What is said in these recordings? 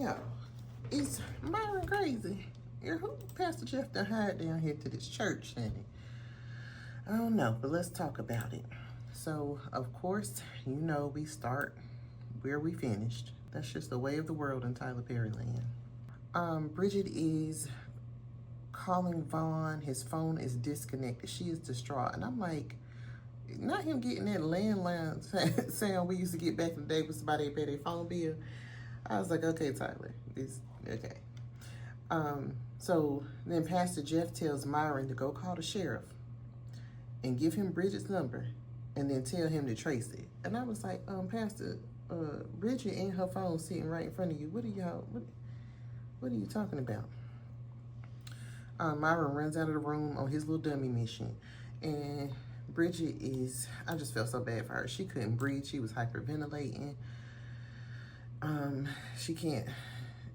Yeah, is Myron crazy? Who Pastor Jeff done hired down here to this church, and I don't know, but let's talk about it. So, of course, we start where we finished. That's just the way of the world in Tyler Perry land. Bridget is calling Vaughn. His phone is disconnected. She is distraught. And I'm like, not him getting that landline sound we used to get back in the day when somebody paid their phone bill. I was like, okay, Tyler, this okay. So then Pastor Jeff tells Myron to go call the sheriff and give him Bridget's number and then tell him to trace it. And I was like, Pastor, Bridget and her phone sitting right in front of you. What are you talking about? Myron runs out of the room on his little dummy mission. And Bridget I just felt so bad for her. She couldn't breathe. She was hyperventilating. She can't,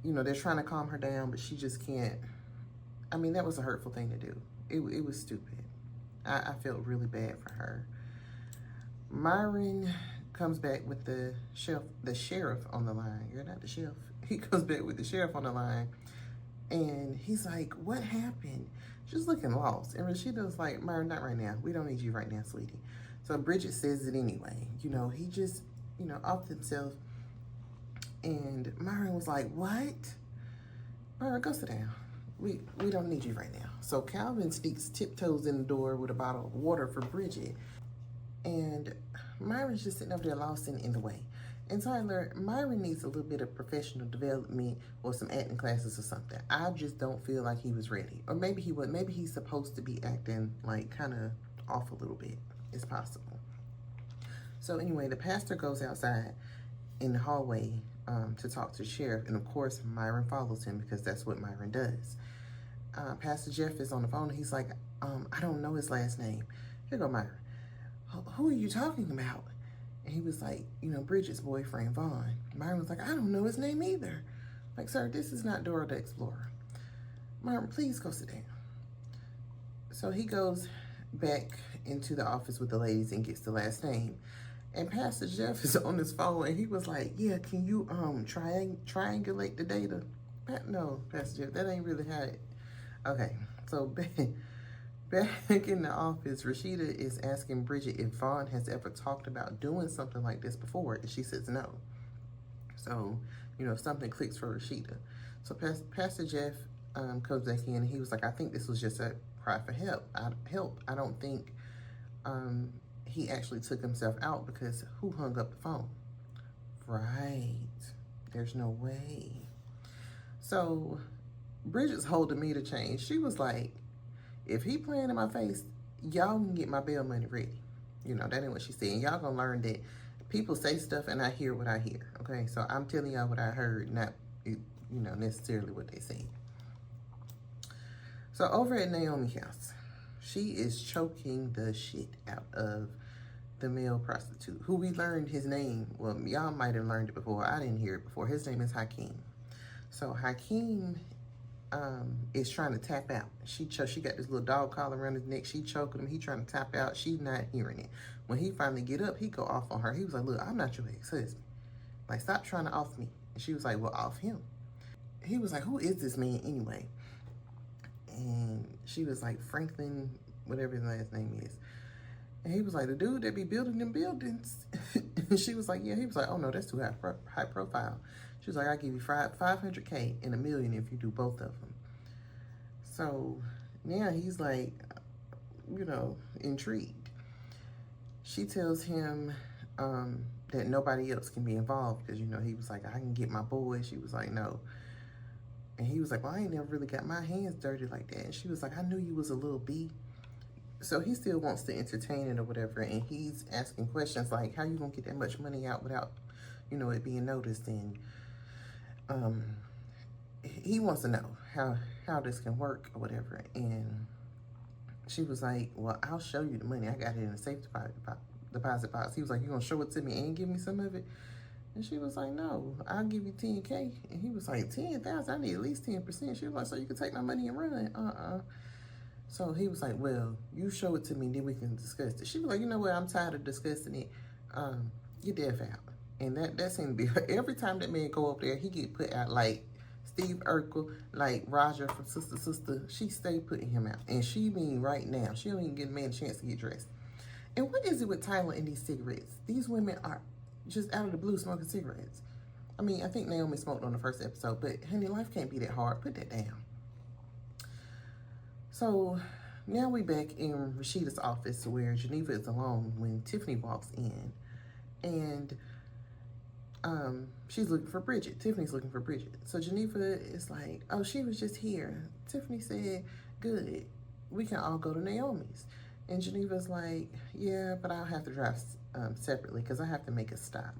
they're trying to calm her down, but she just can't. I mean, that was a hurtful thing to do. It was stupid. I felt really bad for her. Myron comes back with the sheriff on the line. You're not the sheriff. He comes back with the sheriff on the line. And he's like, what happened? She's looking lost. And Rashida's like, Myron, not right now. We don't need you right now, sweetie. So Bridget says it anyway. He just, off himself. And Myron was like, what? Myron, go sit down. We don't need you right now. So Calvin tiptoes in the door with a bottle of water for Bridget. And Myron's just sitting over there lost in the way. And Tyler, Myron needs a little bit of professional development or some acting classes or something. I just don't feel like he was ready. Or maybe he was. Maybe he's supposed to be acting like kind of off a little bit. It's possible. So anyway, the pastor goes outside in the hallway to talk to the sheriff. And of course, Myron follows him because that's what Myron does. Pastor Jeff is on the phone. And he's like, I don't know his last name. Here go Myron. Who are you talking about? And he was like, Bridget's boyfriend, Vaughn. Myron was like, I don't know his name either. Like, sir, this is not Dora the Explorer. Myron, please go sit down. So he goes back into the office with the ladies and gets the last name. And Pastor Jeff is on his phone, and he was like, yeah, can you triangulate the data? No, Pastor Jeff, that ain't really how it... Okay, so back in the office, Rashida is asking Bridget if Vaughn has ever talked about doing something like this before, and she says no. So, something clicks for Rashida. So Pastor Jeff comes back in, and he was like, I think this was just a cry for help. I don't think he actually took himself out, because who hung up the phone? Right. There's no way. So Bridget's holding me to change. She was like, if he playing in my face, y'all can get my bail money ready. That ain't what she said. And y'all gonna learn that people say stuff and I hear what I hear. Okay, so I'm telling y'all what I heard, not necessarily what they say. So over at Naomi's house, she is choking the shit out of the male prostitute, who we learned his name. Well, y'all might have learned it before. I didn't hear it before. His name is Hakeem. So Hakeem is trying to tap out. She got this little dog collar around his neck. She choking him. He trying to tap out. She's not hearing it. When he finally get up, he go off on her. He was like, look, I'm not your ex-husband. Like, stop trying to off me. And she was like, well, off him. He was like, who is this man anyway? And she was like, Franklin, whatever his last name is. And he was like, the dude that be building them buildings. And she was like, yeah. He was like, oh no, that's too high profile. She was like, I'll give you $500K and $1 million if you do both of them. So now he's like, intrigued. She tells him that nobody else can be involved because, he was like, I can get my boy. She was like, no. And he was like, well, I ain't never really got my hands dirty like that. And she was like, I knew you was a little B. So he still wants to entertain it or whatever. And he's asking questions like, how you going to get that much money out without, it being noticed? And he wants to know how this can work or whatever. And she was like, well, I'll show you the money. I got it in a safe deposit box. He was like, you gonna show it to me and give me some of it? And she was like, no, I'll give you 10K. And he was like, 10,000? I need at least 10%. She was like, so you can take my money and run? So he was like, well, you show it to me, then we can discuss it. She was like, you know what? I'm tired of discussing it. Get deaf out. And that seemed to be every time that man go up there, he get put out like Steve Urkel, like Roger from Sister. She stay putting him out. And she mean right now, she don't even get a man a chance to get dressed. And what is it with Tyler and these cigarettes? These women are just out of the blue smoking cigarettes. I mean, I think Naomi smoked on the first episode, but honey, life can't be that hard. Put that down. So now we back in Rashida's office where Geneva is alone when Tiffany walks in. And she's looking for Bridget. Tiffany's looking for Bridget. So Geneva is like, oh, she was just here. Tiffany said, good, we can all go to Naomi's. And Geneva's like, yeah, but I'll have to drive separately because I have to make a stop.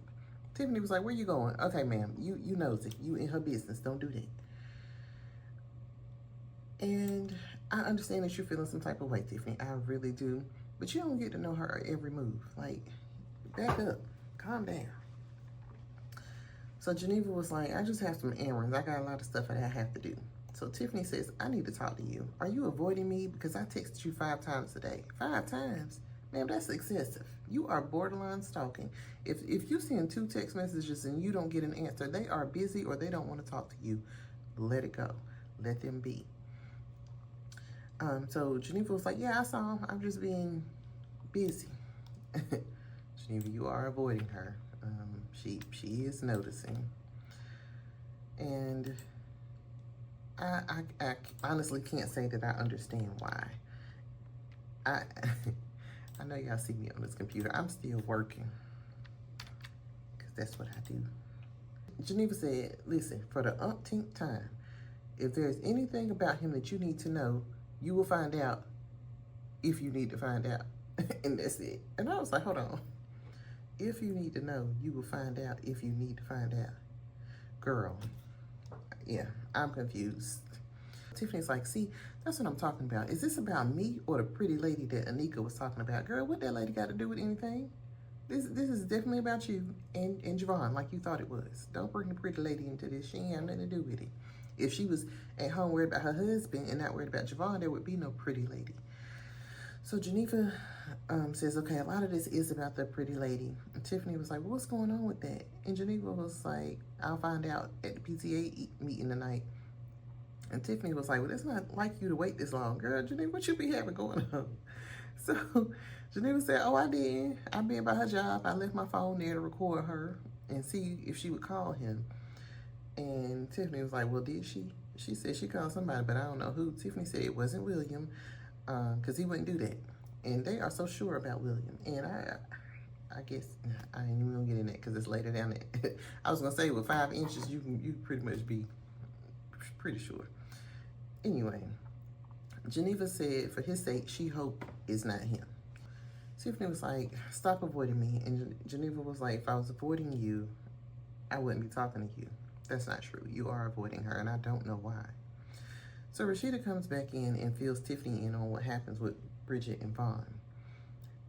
Tiffany was like, where you going? Okay, ma'am, you knows it. You in her business. Don't do that. And I understand that you're feeling some type of way, Tiffany. I really do. But you don't get to know her every move. Like, back up. Calm down. So Geneva was like, I just have some errands. I got a lot of stuff that I have to do. So Tiffany says, I need to talk to you. Are you avoiding me? Because I texted you 5 times a day. 5 times? Ma'am, that's excessive. You are borderline stalking. If you send 2 text messages and you don't get an answer, they are busy or they don't want to talk to you. Let it go. Let them be. So Geneva was like, yeah, I saw him. I'm just being busy. Geneva, you are avoiding her. She is noticing. And I honestly can't say that I understand why. I know y'all see me on this computer. I'm still working. Because that's what I do. Geneva said, listen, for the umpteenth time, if there's anything about him that you need to know, you will find out if you need to find out. And that's it. And I was like, hold on. If you need to know, you will find out if you need to find out. Girl, yeah, I'm confused. Tiffany's like, see, that's what I'm talking about. Is this about me or the pretty lady that Anika was talking about? Girl, what that lady got to do with anything? This is definitely about you and Javon, like you thought it was. Don't bring the pretty lady into this. She ain't have nothing to do with it. If she was at home worried about her husband and not worried about Javon, there would be no pretty lady. So Geneva says, okay, a lot of this is about the pretty lady. And Tiffany was like, well, what's going on with that? And Geneva was like, I'll find out at the PTA meeting tonight. And Tiffany was like, well, it's not like you to wait this long. Girl, Geneva, what you be having going on? So Geneva said, oh, I did. I've been by her job. I left my phone there to record her and see if she would call him. And Tiffany was like, well, did she? She said she called somebody, but I don't know who. Tiffany said it wasn't William, because he wouldn't do that. And they are so sure about William. And I guess I ain't even gonna get in that because it's later down there. I was gonna say with 5 inches, you pretty much be pretty sure. Anyway, Geneva said for his sake, she hoped it's not him. Tiffany was like, stop avoiding me. And Geneva was like, if I was avoiding you, I wouldn't be talking to you. That's not true. You are avoiding her, and I don't know why. So Rashida comes back in and fills Tiffany in on what happens with Bridget and Vaughn.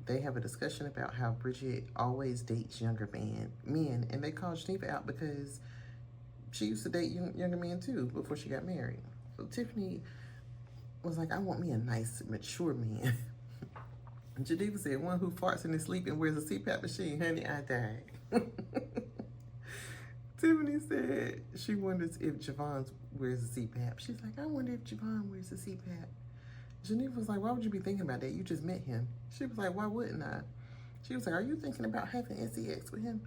They have a discussion about how Bridget always dates younger men, and they call Geneva out because she used to date younger men too before she got married. So Tiffany was like, I want me a nice, mature man. Geneva said, one who farts in his sleep and wears a CPAP machine. Honey, I died. Tiffany said she wonders if Javon wears a CPAP. She's like, I wonder if Javon wears a CPAP. Geneva was like, why would you be thinking about that? You just met him. She was like, why wouldn't I? She was like, are you thinking about having sex with him?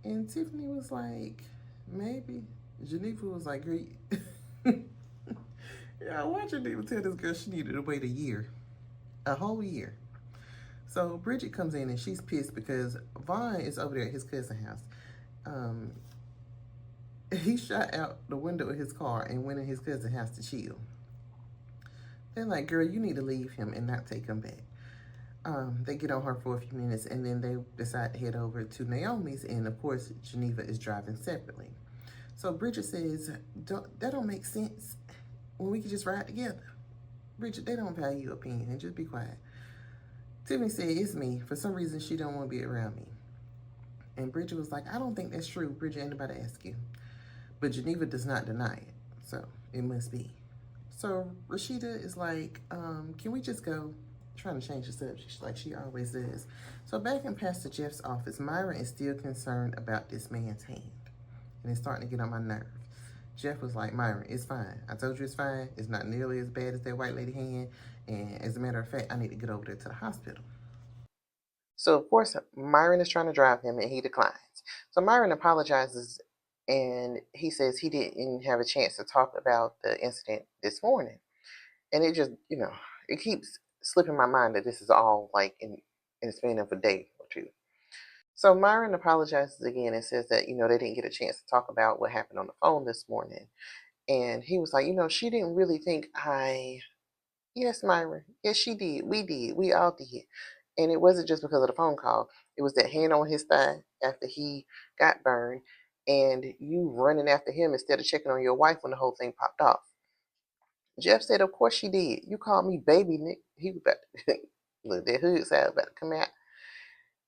And Tiffany was like, maybe. Geneva was like, great. Yeah, why Geneva tell this girl she needed to wait a year? A whole year. So Bridget comes in and she's pissed because Vaughn is over there at his cousin's house. He shot out the window of his car and went in his cousin's house to chill. They're like, girl, you need to leave him and not take him back. They get on her for a few minutes and then they decide to head over to Naomi's, and of course, Geneva is driving separately. So Bridget says, that don't make sense when we could just ride together. Bridget, they don't value your opinion, just be quiet. Tiffany said, it's me. For some reason, she don't want to be around me. And Bridget was like, I don't think that's true. Bridget, ain't nobody ask you. But Geneva does not deny it, so it must be. So Rashida is like, can we just go? Trying to change the subject like she always does. So back in Pastor Jeff's office, Myron is still concerned about this man's hand. And it's starting to get on my nerves. Jeff was like, Myron, it's fine. I told you it's fine. It's not nearly as bad as that white lady hand. And as a matter of fact, I need to get over there to the hospital. So, of course, Myron is trying to drive him and he declines. So, Myron apologizes and he says he didn't have a chance to talk about the incident this morning. And it just, it keeps slipping my mind that this is all like in the span of a day or two. So Myron apologizes again and says that, they didn't get a chance to talk about what happened on the phone this morning. And he was like, she didn't really think yes, Myron. Yes, she did. We did. We all did. And it wasn't just because of the phone call. It was that hand on his thigh after he got burned and you running after him instead of checking on your wife when the whole thing popped off. Jeff said, of course she did. You called me baby, Nick. He was about to, look, that hood side about to come out.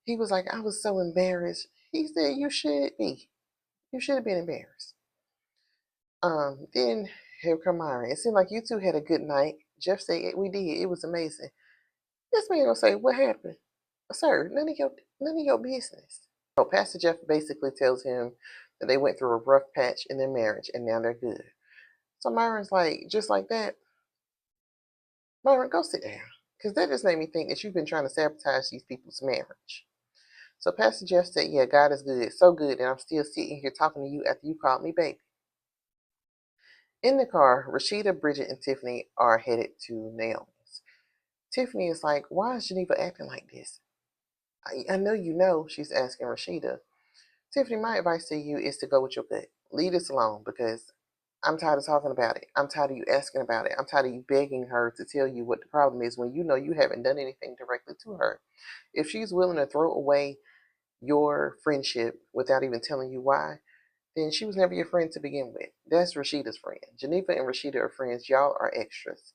He was like, I was so embarrassed. He said, you should be. You should have been embarrassed. Then here come Myron. It seemed like you two had a good night. Jeff said, we did. It was amazing. This man gonna say, what happened? Sir, none of your business. So Pastor Jeff basically tells him that they went through a rough patch in their marriage and now they're good. So Myron's like, just like that, Myron, go sit down. Because that just made me think that you've been trying to sabotage these people's marriage. So Pastor Jeff said, yeah, God is good. So good that I'm still sitting here talking to you after you called me baby. In the car, Rashida, Bridget, and Tiffany are headed to Naomi's. Tiffany is like, why is Geneva acting like this? I know you know, she's asking Rashida. Tiffany, my advice to you is to go with your gut. Leave this alone because I'm tired of talking about it. I'm tired of you asking about it. I'm tired of you begging her to tell you what the problem is when you know you haven't done anything directly to her. If she's willing to throw away your friendship without even telling you why, then she was never your friend to begin with. That's Rashida's friend. Geneva and Rashida are friends. Y'all are extras.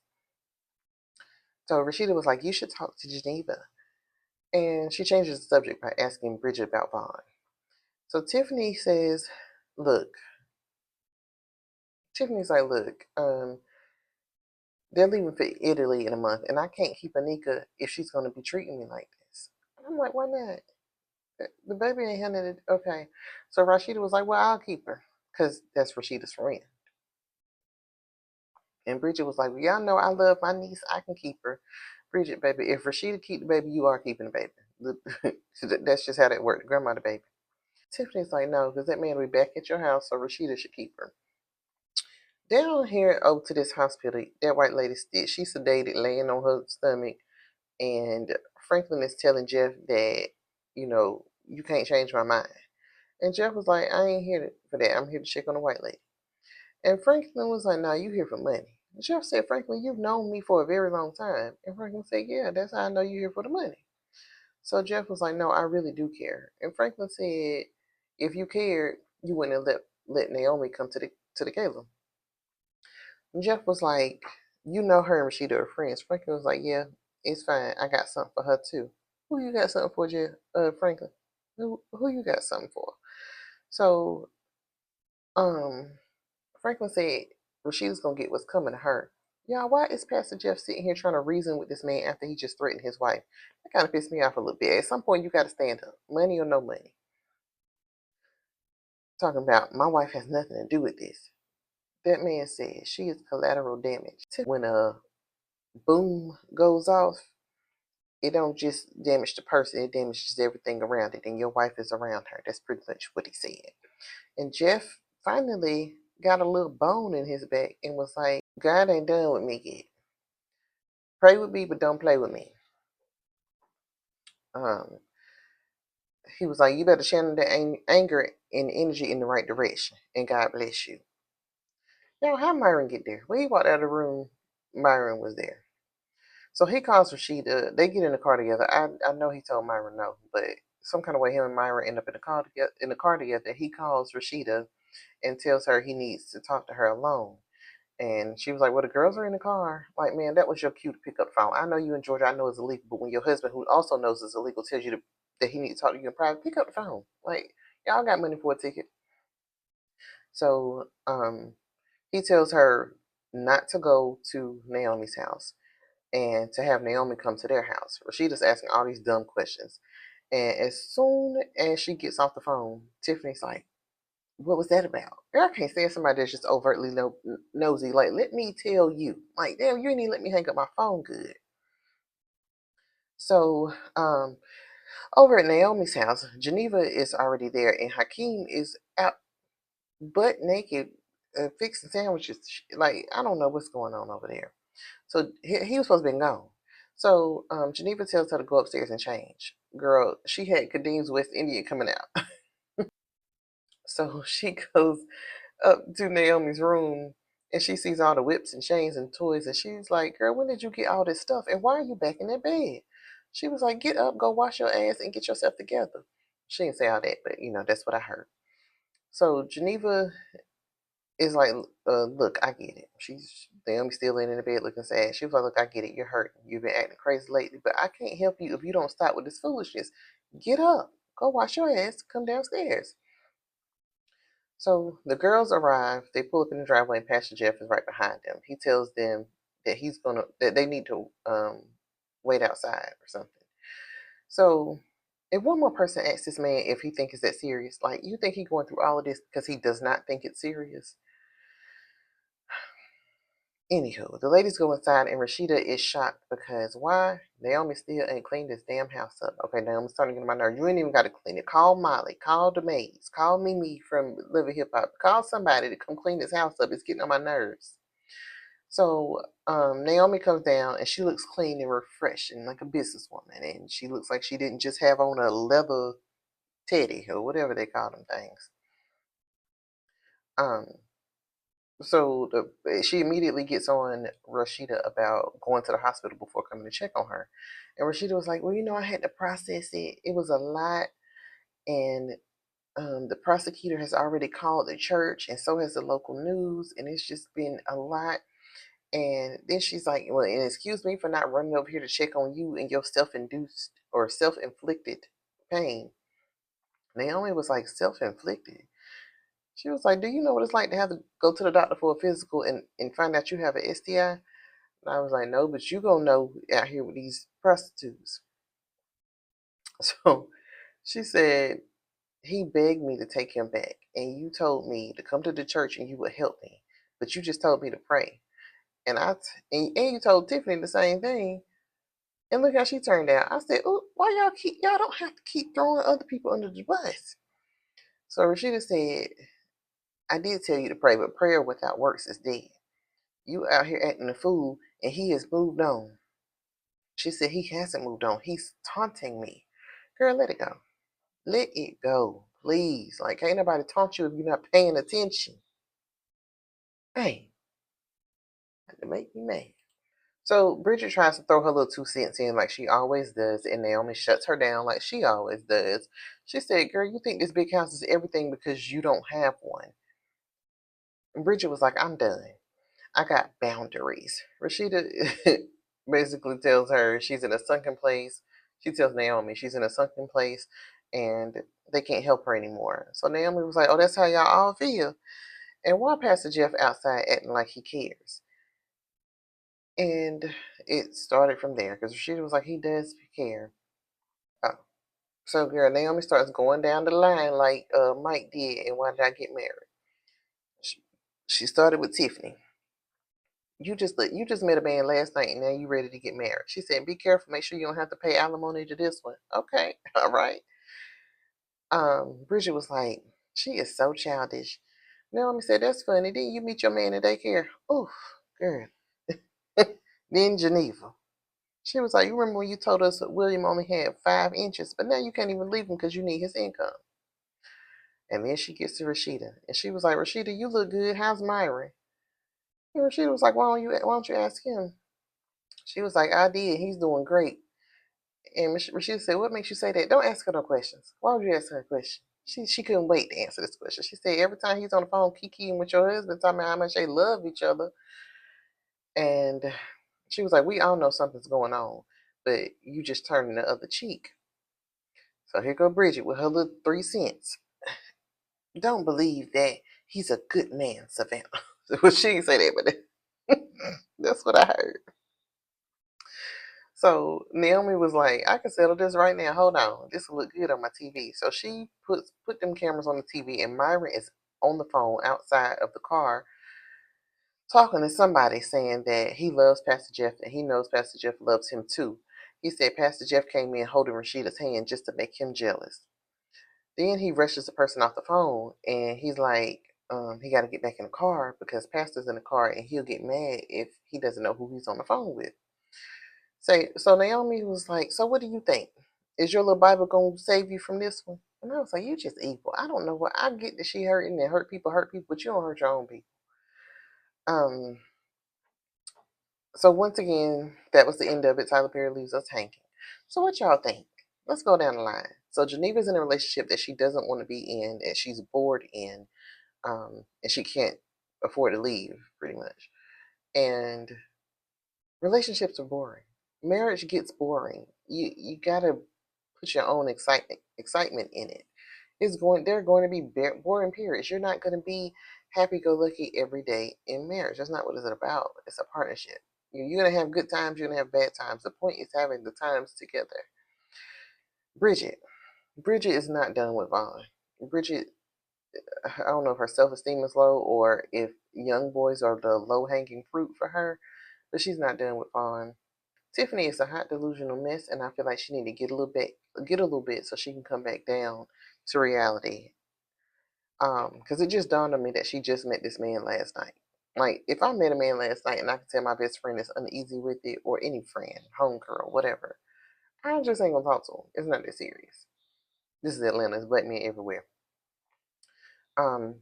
So Rashida was like, you should talk to Geneva. And she changes the subject by asking Bridget about Vaughn. So look, Tiffany's like, look, they're leaving for Italy in a month, and I can't keep Anika if she's going to be treating me like this. And I'm like, why not? The baby ain't had it. Okay. So Rashida was like, well, I'll keep her because that's Rashida's friend. And Bridget was like, well, y'all know I love my niece. I can keep her. Bridget, baby, if Rashida keep the baby, you are keeping the baby. That's just how that worked. Grandma the baby. Tiffany's like, no, because that man will be back at your house, so Rashida should keep her. Down here over to this hospital, that white lady, she's sedated, laying on her stomach, and Franklin is telling Jeff that, you can't change my mind. And Jeff was like, I ain't here for that. I'm here to check on the white lady. And Franklin was like, nah, you here for money. And Jeff said, Franklin, you've known me for a very long time. And Franklin said, yeah, that's how I know you're here for the money. So Jeff was like, no, I really do care. And Franklin said, if you cared, you wouldn't have let Naomi come to the gala. And Jeff was like, you know her and Rashida are friends. Franklin was like, yeah, it's fine. I got something for her too. Who you got something for, Jeff? Franklin? Who you got something for? So, um, Franklin said Rashida's gonna get what's coming to her. Y'all, why is Pastor Jeff sitting here trying to reason with this man after he just threatened his wife? That kind of pissed me off a little bit. At some point, you got to stand up, money or no money. Talking about my wife has nothing to do with this. That man said she is collateral damage. When a boom goes off, it don't just damage the person, it damages everything around it, and your wife is around her. That's pretty much what he said. And Jeff finally got a little bone in his back and was like, God ain't done with me yet. Pray with me, but don't play with me. Um, he was like, you better channel the anger and energy in the right direction, and God bless you. Now, how Myron get there? When he walked out of the room, Myron was there. So he calls Rashida. They get in the car together. I know he told Myron no, but some kind of way him and Myron end up in the car together. He calls Rashida and tells her he needs to talk to her alone. And she was like, well, the girls are in the car. Like, man, that was your cue to pick up the phone. I know you in Georgia. I know it's illegal. But when your husband, who also knows it's illegal, tells you that he needs to talk to you in private, pick up the phone. Like, y'all got money for a ticket. So he tells her not to go to Naomi's house. and to have Naomi come to their house. Rashida's asking all these dumb questions. And as soon as she gets off the phone, Tiffany's like, what was that about? Girl, I can't stand somebody that's just overtly nosy. Like, let me tell you. Like, damn, you ain't even let me hang up my phone good. So, over at Naomi's house, Geneva is already there, and Hakeem is out butt naked, fixing sandwiches. Like, I don't know what's going on over there. So he was supposed to be gone. So Geneva tells her to go upstairs and change. Girl, she had Kadeem's West Indian coming out. So she goes up to Naomi's room and she sees all the whips and chains and toys. And she's like, girl, when did you get all this stuff? And why are you back in that bed? She was like, get up, go wash your ass and get yourself together. She didn't say all that, but that's what I heard. So Geneva is like, look, I get it. Naomi still laying in the bed looking sad. She was like, look, I get it. You're hurting. You've been acting crazy lately, but I can't help you if you don't stop with this foolishness. Get up, go wash your ass, come downstairs. So the girls arrive. They pull up in the driveway, and Pastor Jeff is right behind them. He tells them that that they need to wait outside or something. So if one more person asks this man if he thinks it's that serious, like you think he's going through all of this because he does not think it's serious. Anywho, the ladies go inside and Rashida is shocked because why? Naomi still ain't cleaned this damn house up. Okay, Naomi's starting to get on my nerves. You ain't even got to clean it. Call Molly. Call the maids. Call Mimi from Living Hip Hop. Call somebody to come clean this house up. It's getting on my nerves. So Naomi comes down and she looks clean and refreshed and like a businesswoman. And she looks like she didn't just have on a leather teddy or whatever they call them things. Um, So she immediately gets on Rashida about going to the hospital before coming to check on her. And Rashida was like, well, I had to process it. It was a lot. And the prosecutor has already called the church, and so has the local news. And it's just been a lot. And then she's like, well, and excuse me for not running over here to check on you and your self-induced or self-inflicted pain. Naomi was like, self-inflicted? She was like, do you know what it's like to have to go to the doctor for a physical and find out you have an STI? And I was like, no, but you gonna know out here with these prostitutes. So she said, he begged me to take him back. And you told me to come to the church and you would help me. But you just told me to pray. And and you told Tiffany the same thing. And look how she turned out. I said, oh, why y'all don't have to keep throwing other people under the bus. So Rashida said, I did tell you to pray, but prayer without works is dead. You out here acting a fool, and he has moved on. She said he hasn't moved on. He's taunting me. Girl, let it go. Let it go, please. Like, ain't nobody taunt you if you're not paying attention. Hey, that make me mad. So Bridget tries to throw her little 2 cents in like she always does, and Naomi shuts her down like she always does. She said, girl, you think this big house is everything because you don't have one. And Bridget was like, I'm done. I got boundaries. Rashida basically tells her she's in a sunken place. She tells Naomi she's in a sunken place and they can't help her anymore. So Naomi was like, oh, that's how y'all all feel. And why Pastor Jeff outside acting like he cares? And it started from there because Rashida was like, he does care. Oh. So girl, Naomi starts going down the line like Mike did and why did I get married? She started with Tiffany. You just met a man last night and now you ready to get married. She said, be careful, make sure you don't have to pay alimony to this one. Okay, all right. Bridget was like, she is so childish. Naomi said, that's funny. Didn't you meet your man in daycare? Oof, girl. Then Geneva. She was like, you remember when you told us that William only had 5 inches, but now you can't even leave him because you need his income. And then she gets to Rashida. And she was like, Rashida, you look good. How's Myron? And Rashida was like, why don't you ask him? She was like, I did. He's doing great. And Rashida said, what makes you say that? Don't ask her no questions. Why would you ask her a question? She couldn't wait to answer this question. She said, every time he's on the phone kikiing with your husband, talking about how much they love each other. And she was like, we all know something's going on, but you just turning the other cheek. So here go Bridget with her little 3 cents. Don't believe that. He's a good man, Savannah. Well, she didn't say that, but that's what I heard. So Naomi was like, I can settle this right now. Hold on. This will look good on my TV. So she put them cameras on the TV, and Myron is on the phone outside of the car talking to somebody, saying that he loves Pastor Jeff and he knows Pastor Jeff loves him too. He said Pastor Jeff came in holding Rashida's hand just to make him jealous. Then he rushes the person off the phone, and he's like, he got to get back in the car because Pastor's in the car and he'll get mad if he doesn't know who he's on the phone with. So Naomi was like, so what do you think? Is your little Bible going to save you from this one? And I was like, you just evil. I don't know what. I get that she hurting and hurt people, but you don't hurt your own people. Um, so once again, that was the end of it. Tyler Perry leaves us hanging. So what y'all think? Let's go down the line. So Geneva's in a relationship that she doesn't want to be in, that she's bored in, and she can't afford to leave, pretty much. And relationships are boring. Marriage gets boring. You gotta put your own excitement in it. They're going to be boring periods. You're not going to be happy go lucky every day in marriage. That's not what it's about. It's a partnership. You're going to have good times. You're going to have bad times. The point is having the times together. Bridget. Bridget is not done with Vaughn. Bridget, I don't know if her self-esteem is low or if young boys are the low-hanging fruit for her, but she's not done with Vaughn. Tiffany is a hot delusional mess, and I feel like she need to get a little bit so she can come back down to reality. Because it just dawned on me that she just met this man last night. Like, if I met a man last night and I could tell my best friend is uneasy with it, or any friend, homegirl, whatever, I just ain't gonna talk to him. It's not that serious. This is Atlanta. It's black men everywhere. Um,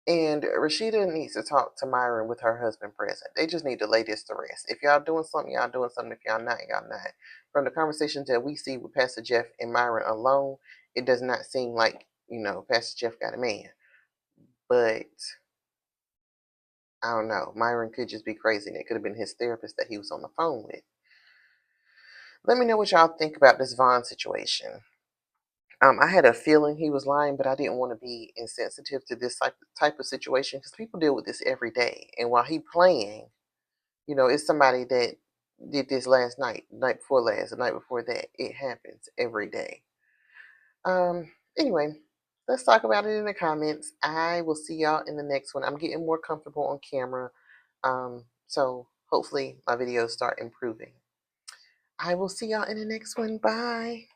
and Rashida needs to talk to Myron with her husband present. They just need to lay this to rest. If y'all doing something, y'all doing something. If y'all not, y'all not. From the conversations that we see with Pastor Jeff and Myron alone, it does not seem like, Pastor Jeff got a man. But I don't know. Myron could just be crazy, and it could have been his therapist that he was on the phone with. Let me know what y'all think about this Vaughn situation. I had a feeling he was lying, but I didn't want to be insensitive to this type of situation because people deal with this every day. And while he playing, it's somebody that did this last night, the night before last, the night before that. It happens every day. Anyway, let's talk about it in the comments. I will see y'all in the next one. I'm getting more comfortable on camera. So hopefully my videos start improving. I will see y'all in the next one. Bye.